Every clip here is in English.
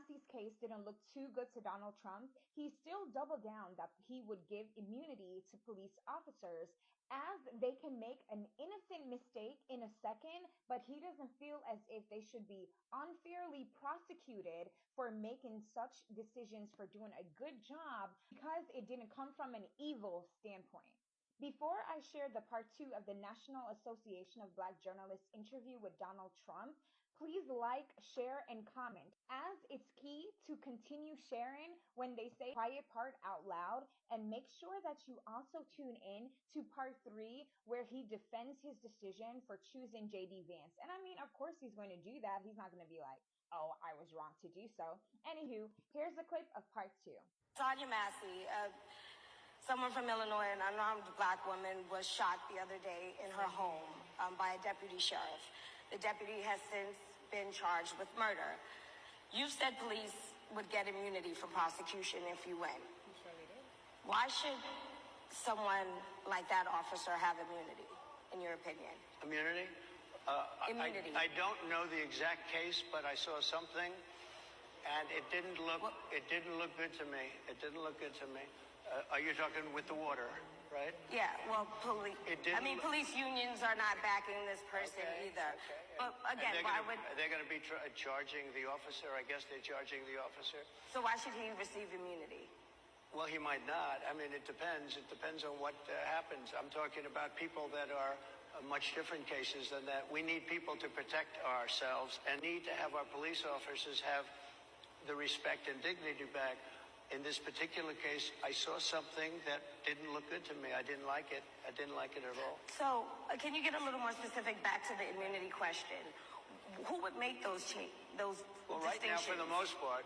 Sassy's case didn't look too good to Donald Trump, he still doubled down that he would give immunity to police officers as they can make an innocent mistake in a second, but he doesn't feel as if they should be unfairly prosecuted for making such decisions for doing a good job because it didn't come from an evil standpoint. Before I share the part 2 of the National Association of Black Journalists interview with Donald Trump, please like, share, and comment, as it's key to continue sharing when they say the quiet part out loud, and make sure that you also tune in to part 3 where he defends his decision for choosing JD Vance. And I mean, of course he's going to do that. He's not going to be like, oh, I was wrong to do so. Anywho, here's a clip of part 2. Tanya Massey, someone from Illinois, an unarmed black woman, was shot the other day in her home by a deputy sheriff. The deputy has since been charged with murder. You said police would get immunity from prosecution if you win. Sure we did. Why should someone like that officer have immunity, in your opinion? Immunity? Immunity. I don't know the exact case, but I saw something, and it didn't look good to me. It didn't look good to me. Are you talking with the water, right? Yeah, well, police unions are not backing this person either. Okay, yeah. But again, they're going to be charging the officer? I guess they're charging the officer. So why should he receive immunity? Well, he might not. I mean, it depends. It depends on what happens. I'm talking about people that are much different cases than that. We need people to protect ourselves and need to have our police officers have the respect and dignity back. In this particular case, I saw something that didn't look good to me. I didn't like it. I didn't like it at all. So, can you get a little more specific back to the immunity question? Who would make those Well, right now, for the most part,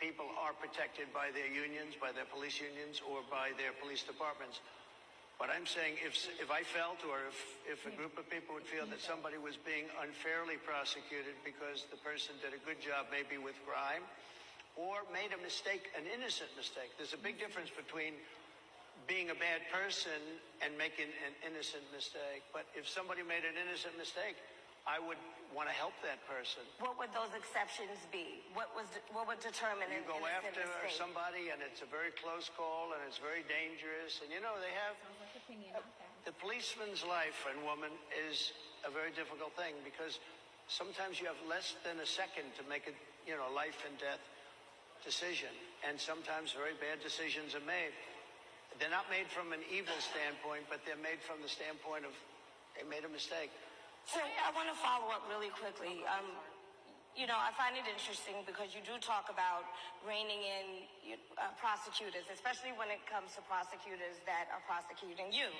people are protected by their unions, by their police unions, or by their police departments. But I'm saying if I felt, or if a group of people would feel that somebody was being unfairly prosecuted because the person did a good job maybe with crime, or made a mistake, an innocent mistake. There's a big difference between being a bad person and making an innocent mistake. But if somebody made an innocent mistake, I would want to help that person. What would those exceptions be? What would determine an innocent mistake? You go after somebody and it's a very close call and it's very dangerous. And you know, they have... Sounds like opinion. Okay. The policeman's life, and woman, is a very difficult thing because sometimes you have less than a second to make a, life and death decision, and sometimes very bad decisions are made. They're not made from an evil standpoint, but they're made from the standpoint of they made a mistake. So I want to follow up really quickly. I find it interesting because you do talk about reining in prosecutors, especially when it comes to prosecutors that are prosecuting you.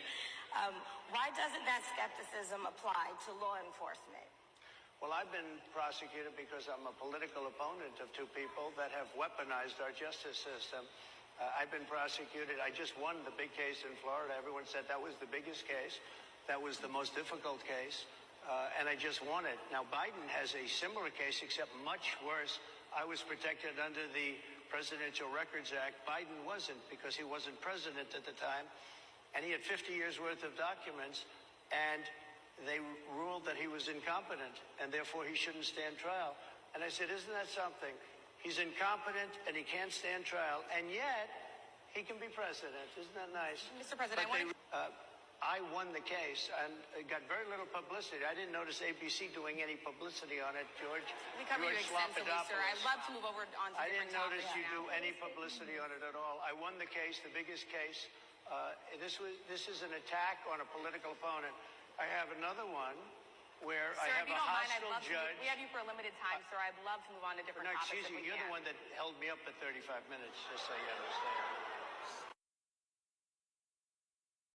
Why doesn't that skepticism apply to law enforcement? Well, I've been prosecuted because I'm a political opponent of two people that have weaponized our justice system. I've been prosecuted. I just won the big case in Florida. Everyone said that was the biggest case. That was the most difficult case. And I just won it. Now, Biden has a similar case, except much worse. I was protected under the Presidential Records Act. Biden wasn't, because he wasn't president at the time. And he had 50 years worth of documents. And they ruled that he was incompetent, and therefore he shouldn't stand trial. And I said, isn't that something? He's incompetent, and he can't stand trial, and yet he can be president. Isn't that nice? Mr. President, I won the case, and it got very little publicity. I didn't notice ABC doing any publicity on it, George. We cover you extensively, sir. I'd love to move over on to different topics. I didn't notice you do any publicity on it at all. I won the case, the biggest case. This is an attack on a political opponent. I have another one where I have a hostile judge. We have you for a limited time, sir. I'd love to move on to different topics. Excuse me, you're the one that held me up for 35 minutes, just so you understand.